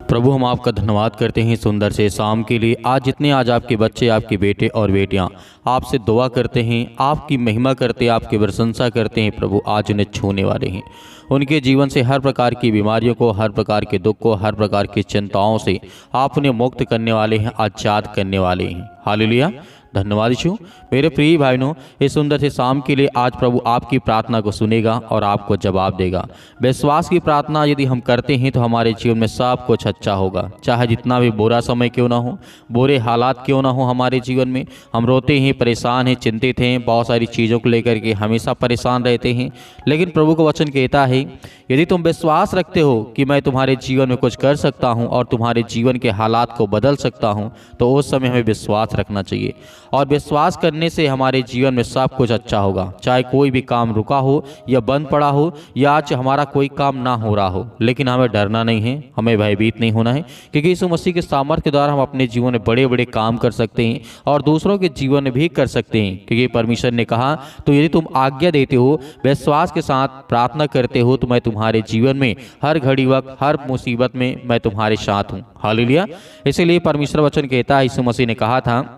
प्रभु हम आपका धन्यवाद करते हैं सुंदर से शाम के लिए। आज आपके बच्चे, आपके बेटे और बेटियां आपसे दुआ करते हैं, आपकी महिमा करते हैं, आपकी प्रशंसा करते हैं। प्रभु आज उन्हें छूने वाले हैं, उनके जीवन से हर प्रकार की बीमारियों को, हर प्रकार के दुख को, हर प्रकार की चिंताओं से आप उन्हें मुक्त करने वाले हैं, आजाद करने वाले हैं। हालेलुया, धन्यवाद यीशु। मेरे प्रिय भाइयों, इस सुंदर से शाम के लिए आज प्रभु आपकी प्रार्थना को सुनेगा और आपको जवाब देगा। विश्वास की प्रार्थना यदि हम करते हैं तो हमारे जीवन में सब कुछ अच्छा होगा। चाहे जितना भी बुरा समय क्यों ना हो, बुरे हालात क्यों ना हो हमारे जीवन में, हम रोते हैं, परेशान हैं, चिंतित हैं, बहुत सारी चीज़ों को लेकर के हमेशा परेशान रहते हैं, लेकिन प्रभु का वचन कहता है यदि तुम विश्वास रखते हो कि मैं तुम्हारे जीवन में कुछ कर सकता हूँ और तुम्हारे जीवन के हालात को बदल सकता हूँ, तो उस समय हमें विश्वास रखना चाहिए। और विश्वास करने से हमारे जीवन में सब कुछ अच्छा होगा। चाहे कोई भी काम रुका हो या बंद पड़ा हो या आज हमारा कोई काम ना हो रहा हो, लेकिन हमें डरना नहीं है, हमें भयभीत नहीं होना है, क्योंकि यीशु मसीह के सामर्थ्य के द्वारा हम अपने जीवन में बड़े बड़े काम कर सकते हैं और दूसरों के जीवन में भी कर सकते हैं। क्योंकि परमेश्वर ने कहा तो यदि तुम आज्ञा देते हो, विश्वास के साथ प्रार्थना करते हो, तो मैं तुम्हारे जीवन में हर घड़ी वक्त, हर मुसीबत में मैं तुम्हारे साथ हूँ। हालेलुया। इसीलिए परमेश्वर वचन कहता है, यीशु मसीह ने कहा था,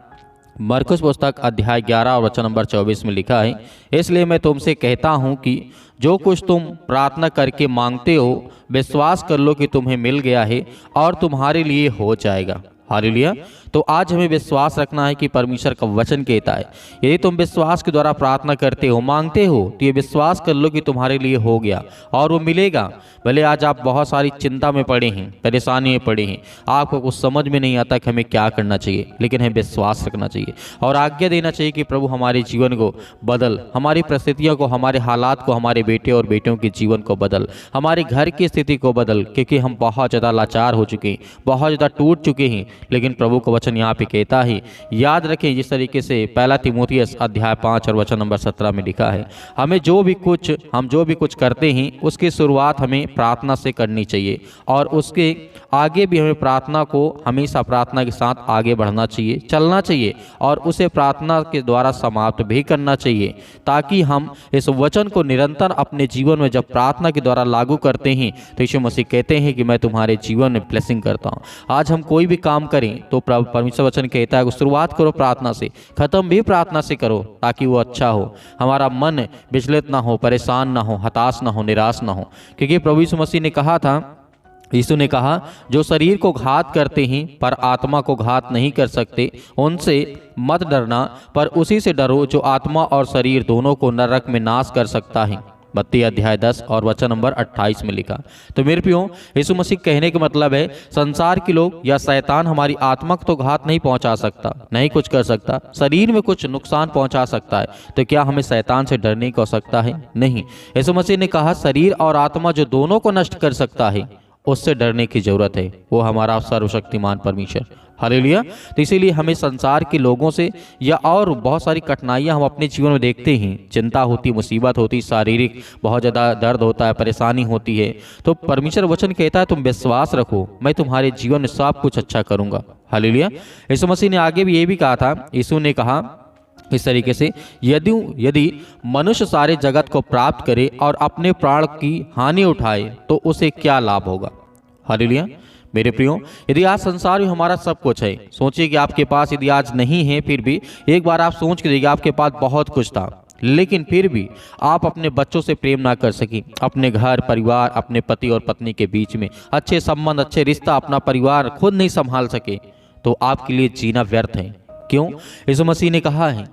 मरकुस पुस्तक अध्याय 11 और वचन नंबर 24 में लिखा है, इसलिए मैं तुमसे कहता हूँ कि जो कुछ तुम प्रार्थना करके मांगते हो, विश्वास कर लो कि तुम्हें मिल गया है और तुम्हारे लिए हो जाएगा। हालेलुया। तो आज हमें विश्वास रखना है कि परमेश्वर का वचन कहता है यदि तुम विश्वास के द्वारा प्रार्थना करते हो, मांगते हो, तो ये विश्वास कर लो कि तुम्हारे लिए हो गया और वो मिलेगा। भले आज आप बहुत सारी चिंता में पड़े हैं, परेशानी में पड़े हैं, आपको कुछ समझ में नहीं आता कि हमें क्या करना चाहिए, लेकिन हमें विश्वास रखना चाहिए और आज्ञा देना चाहिए कि प्रभु हमारे जीवन को बदल, हमारी परिस्थितियों को, हमारे हालात को, हमारे बेटे और बेटियों के जीवन को बदल, हमारे घर की स्थिति को बदल, क्योंकि हम बहुत ज़्यादा लाचार हो चुके हैं, बहुत ज़्यादा टूट चुके हैं। लेकिन प्रभु का वचन यहाँ पे कहता है, याद रखें जिस तरीके से पहला तीमुथियुस अध्याय 5 और वचन नंबर 17 में लिखा है, हम जो भी कुछ करते हैं उसकी शुरुआत हमें प्रार्थना से करनी चाहिए और उसके आगे भी हमें प्रार्थना को हमेशा प्रार्थना के साथ आगे बढ़ना चाहिए, चलना चाहिए और उसे प्रार्थना के द्वारा समाप्त भी करना चाहिए, ताकि हम इस वचन को निरंतर अपने जीवन में जब प्रार्थना के द्वारा लागू करते हैं तो यीशु मसीह कहते हैं कि मैं तुम्हारे जीवन में ब्लेसिंग करता हूँ। आज हम कोई भी काम करें तो परमेश्वर वचन कहता है शुरुआत करो प्रार्थना से, खत्म भी प्रार्थना से करो, ताकि वो अच्छा हो, हमारा मन विचलित ना हो, परेशान ना हो, हताश ना हो, निराश ना हो। क्योंकि प्रभु यीशु मसीह ने कहा था, यीशु ने कहा जो शरीर को घात करते हैं पर आत्मा को घात नहीं कर सकते, उनसे मत डरना, पर उसी से डरो जो आत्मा और शरीर दोनों को नरक में नाश कर सकता है। मत्ती अध्याय 10 और वचन नंबर 28 में लिखा। तो मेरे प्रियो, यीशु मसीह कहने का मतलब है संसार के लोग या शैतान हमारी आत्मा को तो घात नहीं पहुंचा सकता, नहीं कुछ कर सकता, शरीर में कुछ नुकसान पहुंचा सकता है, तो क्या हमें शैतान से डरने की आवश्यकता है? नहीं। यीशु मसीह ने कहा शरीर और आत्मा जो दोनों को नष्ट कर सकता है, उससे डरने की जरूरत है, वो हमारा सर्वशक्तिमान परमेश्वर। हालेलुया। तो इसीलिए हमें संसार के लोगों से या और बहुत सारी कठिनाइयां हम अपने जीवन में देखते हैं, चिंता होती, मुसीबत होती, शारीरिक बहुत ज़्यादा दर्द होता है, परेशानी होती है, तो परमेश्वर वचन कहता है तुम विश्वास रखो, मैं तुम्हारे जीवन में सब कुछ अच्छा करूँगा। हालेलुया। यीशु मसीह ने आगे भी ये भी कहा था, यीशु ने कहा इस तरीके से, यदि मनुष्य सारे जगत को प्राप्त करे और अपने प्राण की हानि उठाए तो उसे क्या लाभ होगा? हालेलुया। मेरे प्रियो, यदि आज संसार में हमारा सब कुछ है, सोचिए कि आपके पास यदि आज नहीं है, फिर भी एक बार आप सोच के देखिए आपके पास बहुत कुछ था, लेकिन फिर भी आप अपने बच्चों से प्रेम ना कर सकी, अपने घर परिवार, अपने पति और पत्नी के बीच में अच्छे संबंध, अच्छे रिश्ता, अपना परिवार खुद नहीं संभाल सके, तो आपके लिए जीना व्यर्थ है। क्यों? यीशु मसीह ने कहा है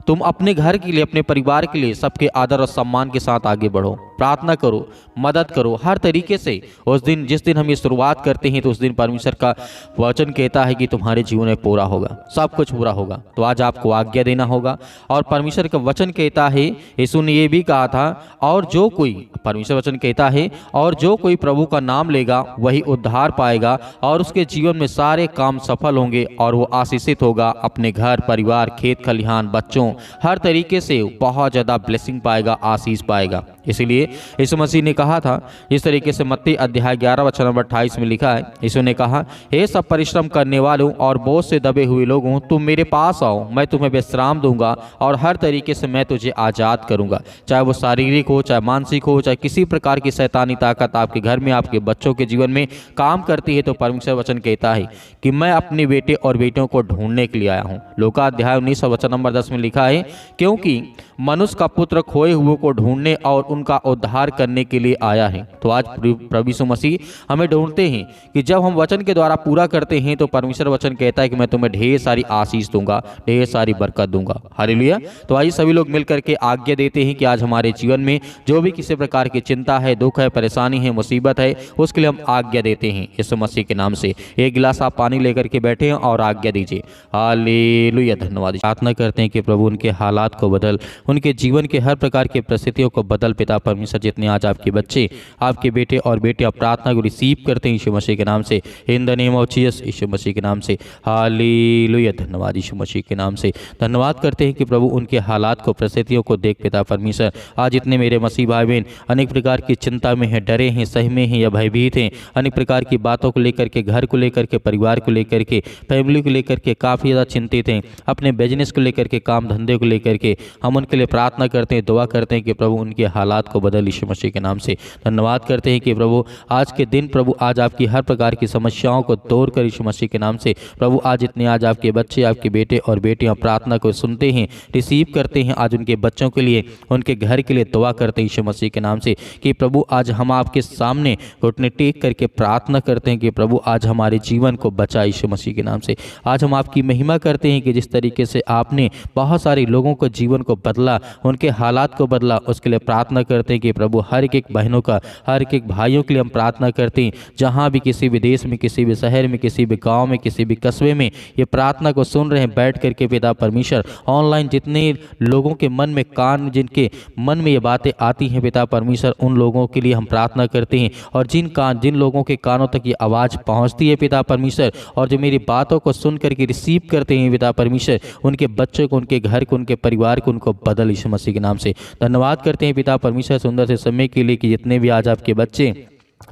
तुम अपने घर के लिए, अपने परिवार के लिए सबके आदर और सम्मान के साथ आगे बढ़ो, प्रार्थना करो, मदद करो हर तरीके से। उस दिन जिस दिन हम ये शुरुआत करते हैं तो उस दिन परमेश्वर का वचन कहता है कि तुम्हारे जीवन में पूरा होगा, सब कुछ पूरा होगा। तो आज आपको आज्ञा देना होगा और परमेश्वर का वचन कहता है, यीशु ने ये भी कहा था, और जो कोई, परमेश्वर वचन कहता है, और जो कोई प्रभु का नाम लेगा वही उद्धार पाएगा और उसके जीवन में सारे काम सफल होंगे और वो आशीषित होगा, अपने घर परिवार, खेत खलिहान, बच्चों हर तरीके से बहुत ज़्यादा ब्लेसिंग पाएगा, आशीष पाएगा। इसलिए यीशु मसीह ने कहा था, इस तरीके से मत्ती अध्याय 11 वचन नंबर 28 में लिखा है, यीशु ने कहा, हे सब परिश्रम करने वालों और बोझ से दबे हुए लोगों, तुम मेरे पास आओ, मैं तुम्हें विश्राम दूंगा और हर तरीके से मैं तुझे आज़ाद करूंगा। चाहे वो शारीरिक हो, चाहे मानसिक हो, चाहे किसी प्रकार की शैतानी ताकत आपके घर में, आपके बच्चों के जीवन में काम करती है, तो परमेश्वर वचन कहता है कि मैं अपने बेटे और बेटियों को ढूंढने के लिए आया हूँ। लूका अध्याय 19 वचन नंबर 10 में लिखा है, क्योंकि मनुष्य का पुत्र खोए हुए को ढूंढने और उनका उद्धार करने के लिए आया है। तो आज प्रभु यीशु मसीह हमें ढूंढते हैं कि जब हम वचन के द्वारा पूरा करते हैं तो परमेश्वर वचन कहता है कि मैं तुम्हें ढेर सारी आशीष दूंगा, ढेर सारी बरकत दूंगा। हालेलुया। तो आइए सभी लोग मिलकर के आज्ञा देते हैं कि आज हमारे जीवन में जो भी किसी प्रकार की चिंता है, दुख है, परेशानी है, मुसीबत है, उसके लिए हम आज्ञा देते हैं यीशु मसीह के नाम से। एक गिलास आप पानी लेकर के बैठे हैं और आज्ञा दीजिए। हालेलुया। धन्यवाद। प्रार्थना करते हैं कि प्रभु उनके हालात को बदल, उनके जीवन के हर प्रकार की परिस्थितियों को बदल। पिता परमेश्वर, जितने आज आपके बच्चे, आपके बेटे और बेटियां प्रार्थना को रिसीव करते हैं यीशु मसीह के नाम से, in the name of Jesus, Yeshu Masih के नाम से। हालेलुया। धन्यवाद यीशु मसीह के नाम से। धन्यवाद करते हैं कि प्रभु उनके हालात को, परिस्थितियों को देख पिता परमेश्वर, आज इतने मेरे मसीह भाई बहन अनेक प्रकार की चिंता में हैं, डरे हैं, सहमे हैं या भयभीत हैं, अनेक प्रकार की बातों को लेकर के, घर को लेकर के, परिवार को लेकर के, फैमिली को लेकर के काफ़ी ज़्यादा चिंतित हैं, अपने बिजनेस को लेकर के, काम धंधे को लेकर के, हम उनके लिए प्रार्थना करते हैं, दुआ करते हैं कि प्रभु उनके हालात को बदल यीशु मसीह के नाम से। धन्यवाद करते हैं कि प्रभु आज के दिन, प्रभु आज आपकी हर प्रकार की समस्याओं को दूर कर यीशु मसीह के नाम से। प्रभु आज इतने आज आपके बच्चे, आपके बेटे और बेटियां प्रार्थना को सुनते हैं, रिसीव करते हैं, आज उनके बच्चों के लिए, उनके घर के लिए दुआ करते हैं यीशु मसीह के नाम से कि प्रभु आज हम आपके सामने घुटने टेक करके प्रार्थना करते हैं कि प्रभु आज हमारे जीवन को बचा यीशु मसीह के नाम से। आज हम आपकी महिमा करते हैं कि जिस तरीके से आपने बहुत सारे लोगों को जीवन को बदला, उनके हालात को बदला, उसके लिए प्रार्थना करते हैं कि प्रभु हर एक बहनों का, हर एक भाइयों के लिए हम प्रार्थना करते हैं, जहाँ भी किसी भी देश में, किसी भी शहर में, किसी भी गाँव में, किसी भी कस्बे में ये प्रार्थना को सुन रहे हैं बैठ करके पिता परमेश्वर, ऑनलाइन जितने लोगों के मन में कान, जिनके मन में ये बातें आती हैं पिता परमेश्वर, उन लोगों के लिए हम प्रार्थना करते हैं। और जिन लोगों के कानों तक ये आवाज़ पहुंचती है पिता परमेश्वर, और जो मेरी बातों को सुन करके रिसीव करते हैं पिता परमेश्वर, उनके बच्चों को, उनके घर को, उनके परिवार को, उनको बदल यीशु मसीह के नाम से। धन्यवाद करते हैं पिता परमेश्वर सुंदर से समय के लिए कि जितने भी आज आपके बच्चे,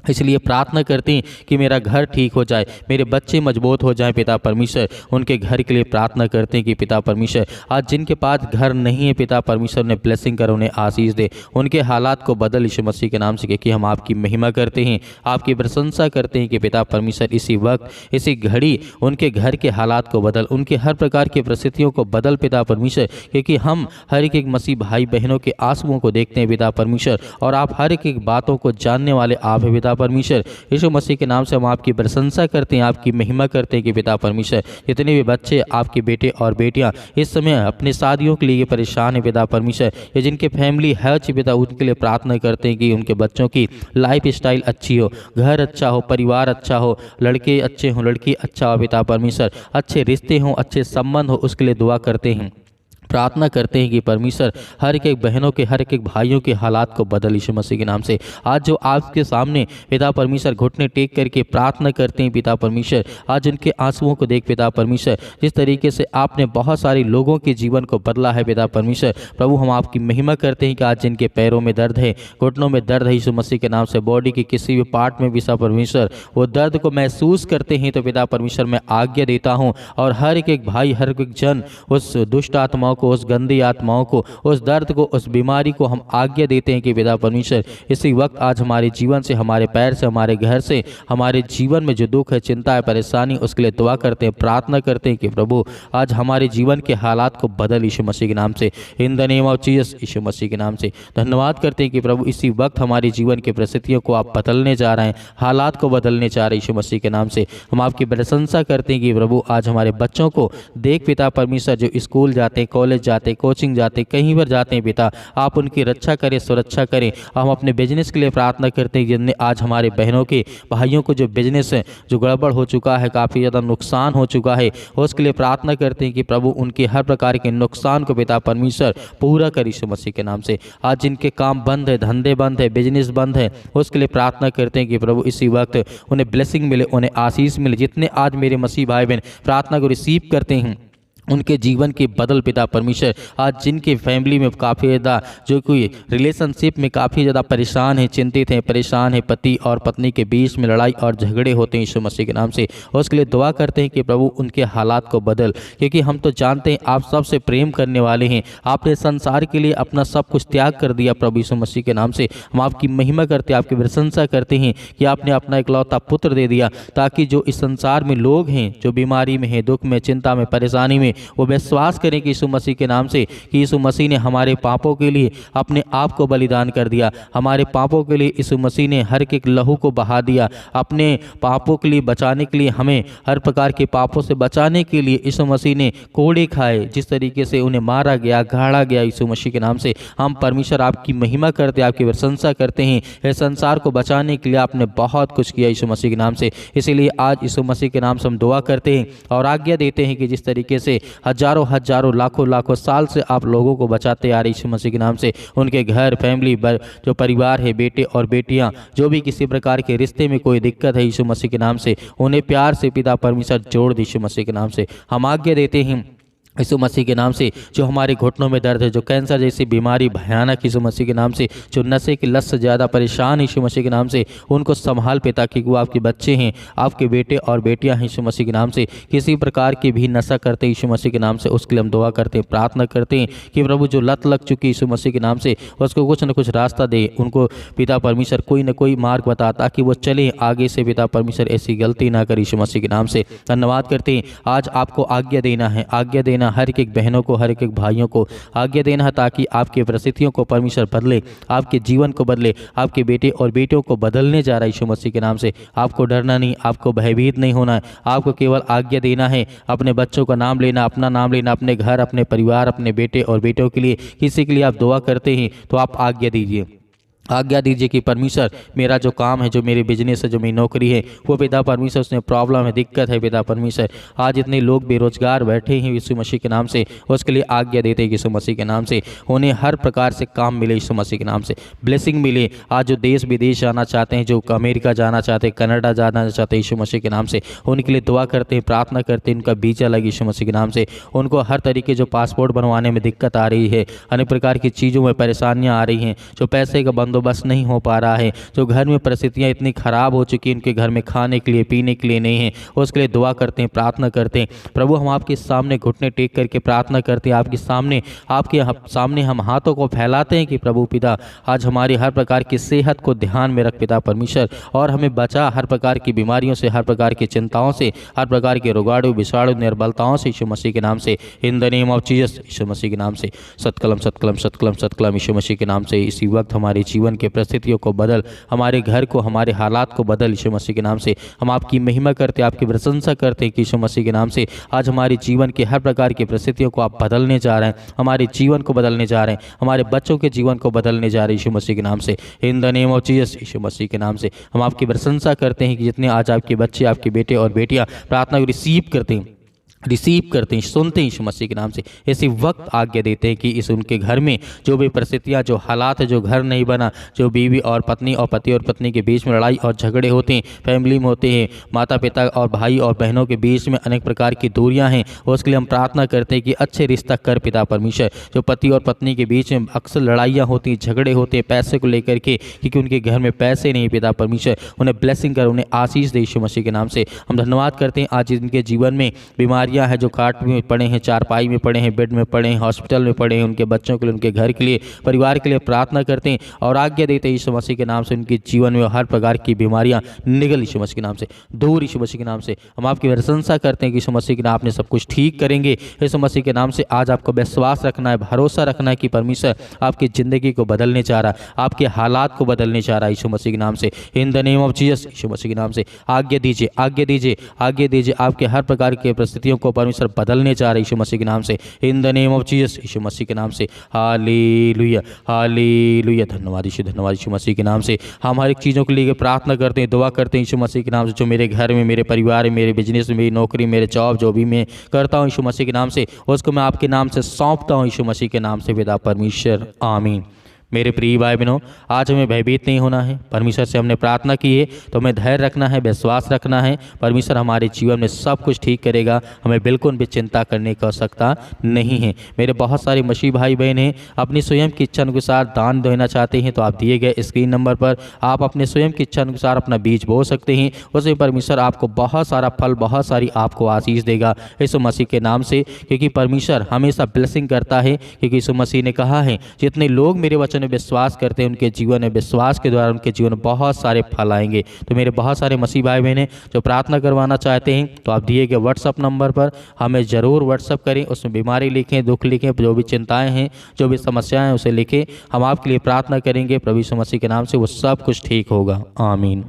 इसलिए प्रार्थना करते हैं कि मेरा घर ठीक हो जाए, मेरे बच्चे मजबूत हो जाएं पिता परमेश्वर, उनके घर के लिए प्रार्थना करते हैं कि पिता परमेश्वर आज जिनके पास घर नहीं है पिता परमेश्वर ने ब्लेसिंग कर, उन्हें आशीष दे, उनके हालात को बदल यीशु मसीह के नाम से। क्योंकि हम आपकी महिमा करते हैं, आपकी प्रशंसा करते हैं कि पिता परमेश्वर इसी वक्त, इसी घड़ी उनके घर के हालात को बदल, उनके हर प्रकार की परिस्थितियों को बदल पिता परमेश्वर। क्योंकि हम हर एक मसीह भाई बहनों के आंसुओं को देखते हैं पिता परमेश्वर, और आप हर एक बातों को जानने वाले आप हैं पिता परमेश्वर। यीशु मसीह के नाम से हम आपकी प्रशंसा करते हैं, आपकी महिमा करते हैं कि पिता परमेश्वर जितने भी बच्चे, आपके बेटे और बेटियां इस समय अपने शादियों के लिए परेशान है पिता परमेश्वर, ये जिनके फैमिली है पिता, उनके लिए प्रार्थना करते हैं कि उनके बच्चों की लाइफ स्टाइल अच्छी हो, घर अच्छा हो, परिवार अच्छा हो, लड़के अच्छे हों, लड़की अच्छा हो पिता परमेश्वर, अच्छे रिश्ते हों, अच्छे संबंध हो, उसके लिए दुआ करते हैं, प्रार्थना करते हैं कि परमेश्वर हर एक बहनों के, हर एक भाइयों के हालात को बदल यीशु मसीह के नाम से। आज जो आपके सामने पिता परमेश्वर घुटने टेक करके प्रार्थना करते हैं पिता परमेश्वर, आज उनके आंसुओं को देख पिता परमेश्वर, जिस तरीके से आपने बहुत सारे लोगों के जीवन को बदला है पिता परमेश्वर, प्रभु हम आपकी महिमा करते हैं कि आज जिनके पैरों में दर्द है, घुटनों में दर्द है यीशु मसीह के नाम से, बॉडी के किसी भी पार्ट में पिता परमेश्वर वो दर्द को महसूस करते हैं, तो पिता परमेश्वर मैं आज्ञा देता हूँ और हर एक भाई, हर एक जन उस दुष्ट आत्माओं को, उस गंदी आत्माओं को, उस दर्द को, उस बीमारी को हम आज्ञा देते हैं कि पिता परमेश्वर इसी वक्त आज हमारे जीवन से, हमारे पैर से, हमारे घर से, हमारे जीवन में जो दुख है, चिंता है, परेशानी, उसके लिए दुआ करते हैं, प्रार्थना करते हैं कि प्रभु आज हमारे जीवन के हालात को बदल यीशु मसीह के नाम से, in the name of Jesus, Yeshu Masih के नाम से। धन्यवाद करते हैं कि प्रभु इसी वक्त हमारे जीवन के परिस्थितियों को आप बदलने जा रहे हैं, हालात को बदलने जा रहे हैं यीशु मसीह के नाम से। हम आपकी प्रशंसा करते हैं कि प्रभु आज हमारे बच्चों को देख पिता परमेश्वर, जो स्कूल जाते हैं, कॉलेज जाते, कोचिंग जाते, कहीं पर जाते हैं पिता, आप उनकी रक्षा करें, सुरक्षा करें। हम अपने बिजनेस के लिए प्रार्थना करते हैं, जिनने आज हमारे बहनों के, भाइयों को जो बिजनेस है, जो गड़बड़ हो चुका है, काफ़ी ज़्यादा नुकसान हो चुका है, उसके लिए प्रार्थना करते हैं कि प्रभु उनके हर प्रकार के नुकसान को पिता परमेश्वर पूरा कर यीशु मसीह के नाम से। आज जिनके काम बंद है, धंधे बंद है, बिजनेस बंद है, उसके लिए प्रार्थना करते हैं कि प्रभु इसी वक्त उन्हें ब्लेसिंग मिले, उन्हें आशीष मिले। जितने आज मेरे मसीह भाई बहन प्रार्थना को रिसीव करते हैं, उनके जीवन के बदल पिता परमेश्वर। आज जिनके फैमिली में काफ़ी ज़्यादा जो कोई रिलेशनशिप में काफ़ी ज़्यादा परेशान हैं, चिंतित हैं, परेशान हैं, पति और पत्नी के बीच में लड़ाई और झगड़े होते हैं यीशु मसीह के नाम से, और उसके लिए दुआ करते हैं कि प्रभु उनके हालात को बदल, क्योंकि हम तो जानते हैं आप सबसे प्रेम करने वाले हैं। आपने संसार के लिए अपना सब कुछ त्याग कर दिया प्रभु यीशु मसीह के नाम से। हम आपकी महिमा करते हैं, आपकी प्रशंसा करते हैं कि आपने अपना इकलौता पुत्र दे दिया, ताकि जो इस संसार में लोग हैं, जो बीमारी में हैं, दुख में, चिंता में, परेशानी में, वो विश्वास करें कि यीशु मसीह के नाम से कि यीशु मसीह ने हमारे पापों के लिए अपने आप को बलिदान कर दिया। हमारे पापों के लिए यीशु मसीह ने हर एक लहू को बहा दिया। अपने पापों के लिए बचाने के लिए, हमें हर प्रकार के पापों से बचाने के लिए यीशु मसीह ने कोड़े खाए, जिस तरीके से उन्हें मारा गया, गाड़ा गया यीशु मसीह के नाम से। हम परमेश्वर आपकी महिमा करते हैं, आपकी प्रशंसा करते हैं। इस संसार को बचाने के लिए आपने बहुत कुछ किया यीशु मसीह के नाम से। इसीलिए आज यीशु मसीह के नाम से हम दुआ करते हैं और आज्ञा देते हैं कि जिस तरीके से हजारों हजारों लाखों लाखों साल से आप लोगों को बचाते आ रहे यीशु मसीह के नाम से, उनके घर, फैमिली, जो परिवार है, बेटे और बेटियां, जो भी किसी प्रकार के रिश्ते में कोई दिक्कत है यीशु मसीह के नाम से, उन्हें प्यार से पिता परमेश्वर जोड़ दे यीशु मसीह के नाम से। हम आज्ञा देते हैं यीशु मसीह के नाम से, जो हमारे घुटनों में दर्द है, जो कैंसर जैसी बीमारी भयानक यीशु मसीह के नाम से, जो नशे की लत से ज़्यादा परेशान यीशु मसीह के नाम से, उनको संभाल पिता, कि वो आपके बच्चे हैं, आपके बेटे और बेटियां हैं यीशु मसीह के नाम से। किसी प्रकार की भी नशा करते यीशु मसीह के नाम से, उसके लिए हम दुआ करते हैं, प्रार्थना करते हैं कि प्रभु जो लत लग चुकी यीशु मसीह के नाम से, उसको कुछ न कुछ रास्ता दे, उनको पिता परमेश्वर कोई न कोई मार्ग बता, ताकि वो चले आगे से पिता परमेश्वर ऐसी गलती ना करे यीशु मसीह के नाम से। धन्यवाद करते हैं। आज आपको आज्ञा देना है, आज्ञा देना हर एक बहनों को, हर एक भाइयों को आज्ञा देना है, ताकि आपकी परिस्थितियों को परमेश्वर बदले, आपके जीवन को बदले, आपके बेटे और बेटियों को बदलने जा रहा है यीशु मसीह के नाम से। आपको डरना नहीं, आपको भयभीत नहीं होना है, आपको केवल आज्ञा देना है, अपने बच्चों का नाम लेना, अपना नाम लेना, अपने घर, अपने परिवार, अपने बेटे और बेटियों के लिए, किसी के लिए आप दुआ करते हैं तो आप आज्ञा दीजिए, आज्ञा दीजिए कि परमेश्वर मेरा जो काम है, जो मेरे बिजनेस है, जो मेरी नौकरी है, वो पिता परमेश्वर उसमें प्रॉब्लम है, दिक्कत है पिता परमेश्वर। आज इतने लोग बेरोजगार बैठे हैं यीशु मसीह के नाम से, उसके लिए आज्ञा देते हैं यीशु मसीह के नाम से, उन्हें हर प्रकार से काम मिले यीशु मसीह के नाम से, ब्लेसिंग मिले। आज जो देश विदेश जाना चाहते हैं, जो अमेरिका जाना चाहते हैं, कनाडा जाना चाहते हैं यीशु मसीह के नाम से, उनके लिए दुआ करते हैं, प्रार्थना करते हैं, उनका वीजा लगे यीशु मसीह के नाम से। उनको हर तरीके जो पासपोर्ट बनवाने में दिक्कत आ रही है, अनेक प्रकार की चीज़ों में परेशानियाँ आ रही हैं, जो पैसे का बंदोबस्त नहीं हो पा रहा है, जो घर में परिस्थितियां इतनी खराब हो चुकी हैं, उनके घर में खाने के लिए, पीने के लिए नहीं है, उसके लिए दुआ करते हैं, प्रार्थना करते हैं। प्रभु हम आपके सामने घुटने टेक करके प्रार्थना करते हैं, आपके सामने हम हाथों को फैलाते हैं कि प्रभु पिता आज हमारी हर प्रकार की सेहत को ध्यान में रख पिता परमेश्वर, और हमें बचा हर प्रकार की बीमारियों से, हर प्रकार की चिंताओं से, हर प्रकार के रोगाणु, विषाणु, निर्बलताओं से यीशु मसीह के नाम से, in the name of Jesus Yeshu Masih के नाम से। सत्कलम सत्कलम सत्कलम सत्कलम यीशु मसीह के नाम से। इसी वक्त हमारे जीवन के परिस्थितियों को बदल, हमारे घर को, हमारे हालात को बदल यीशु मसीह के नाम से। हम आपकी महिमा करते, आपकी प्रशंसा करते हैं कि यीशु मसीह के नाम से आज हमारे जीवन के हर प्रकार की परिस्थितियों को आप बदलने जा रहे हैं, हमारे जीवन को बदलने जा रहे हैं, हमारे बच्चों के जीवन को बदलने जा रहे हैं यीशु मसीह के नाम से, in the name of Jesus Yeshu Masih के नाम से। हम आपकी प्रशंसा करते हैं कि जितने आज आपके बच्चे, आपके बेटे और बेटियां प्रार्थना को रिसीव करते हैं, सुनते हैं यीशु मसीह के नाम से, इसी वक्त आज्ञा देते हैं कि इस उनके घर में जो भी परिस्थितियां, जो हालात है, जो घर नहीं बना, जो बीवी और पत्नी और पति और पत्नी के बीच में लड़ाई और झगड़े होते हैं, फैमिली में होते हैं, माता पिता और भाई और बहनों के बीच में अनेक प्रकार की दूरियां हैं, उसके लिए हम प्रार्थना करते हैं कि अच्छे रिश्ता कर पिता परमेश्वर। जो पति और पत्नी के बीच में अक्सर लड़ाइयाँ होती हैं, झगड़े होते हैं पैसे को लेकर के, क्योंकि उनके घर में पैसे नहीं पिता परमेश्वर, उन्हें ब्लेसिंग कर, उन्हें आशीष दे यीशु मसीह के नाम से। हम धन्यवाद करते हैं आज इनके जीवन में बीमारियाँ हैं, जो खाट में पड़े हैं, चारपाई में पड़े हैं, बेड में पड़े हैं, हॉस्पिटल में पड़े हैं, उनके बच्चों के लिए, उनके घर के लिए, परिवार के लिए प्रार्थना करते हैं और आज्ञा देते हैं यीशु मसीह के नाम से उनके जीवन में हर प्रकार की बीमारियां निकल यीशु मसीह के नाम से दूर यीशु मसीह के नाम से। हम आपकी प्रशंसा करते हैं कि यीशु मसीह के नाम आपने सब कुछ ठीक करेंगे। यीशु मसीह के नाम से आज आपको विश्वास रखना है, भरोसा रखना है कि परमेश्वर आपकी ज़िंदगी को बदलने जा रहा है, आपके हालात को बदलने जा रहा है यीशु मसीह के नाम से, in the name of Jesus Yeshu Masih के नाम से। आज्ञा दीजिए, आज्ञा दीजिए, आज्ञा दीजिए, आपके हर प्रकार की परिस्थितियों को परमेश्वर बदलने जा रहा है यीशु मसीह के नाम से, in the name of Jesus Yeshu Masih के नाम से। Hallelujah, hallelujah. धन्यवाद यीशु मसीह के नाम से। हम हर एक चीज़ों के लिए प्रार्थना करते हैं, दुआ करते हैं यीशु मसीह के नाम से। जो मेरे घर में, मेरे परिवार में, मेरे बिजनेस में, मेरी नौकरी, मेरे जॉब, जो भी मैं करता हूँ यीशु मसीह के नाम से, उसको मैं आपके नाम से सौंपता हूँ यीशु मसीह के नाम से पिता परमेश्वर, आमीन। मेरे प्रिय भाई बहनों, आज हमें भयभीत नहीं होना है। परमेश्वर से हमने प्रार्थना की है तो हमें धैर्य रखना है, विश्वास रखना है। परमेश्वर हमारे जीवन में सब कुछ ठीक करेगा, हमें बिल्कुल भी चिंता करने की आवश्यकता नहीं है। मेरे बहुत सारे मसीह भाई बहन हैं, अपनी स्वयं की इच्छा अनुसार दान देना चाहते हैं तो आप दिए गए स्क्रीन नंबर पर आप अपने स्वयं की इच्छा अनुसार अपना बीज बो सकते हैं। उसमें परमेश्वर आपको बहुत सारा फल, बहुत सारी आपको आशीष देगा यीशु मसीह के नाम से, क्योंकि परमेश्वर हमेशा ब्लेसिंग करता है। क्योंकि यीशु मसीह ने कहा है, जितने लोग मेरे वचन में विश्वास करते हैं उनके जीवन में, विश्वास के द्वारा उनके जीवन में बहुत सारे फल आएंगे। तो मेरे बहुत सारे मसीह भाई बहन हैं जो प्रार्थना करवाना चाहते हैं तो आप दिए गए व्हाट्सअप नंबर पर हमें ज़रूर व्हाट्सअप करें। उसमें बीमारी लिखें, दुख लिखें, जो भी चिंताएं हैं, जो भी समस्याएं हैं उसे लिखें। हम आपके लिए प्रार्थना करेंगे। प्रभु यीशु मसीह के नाम से वो सब कुछ ठीक होगा। आमीन।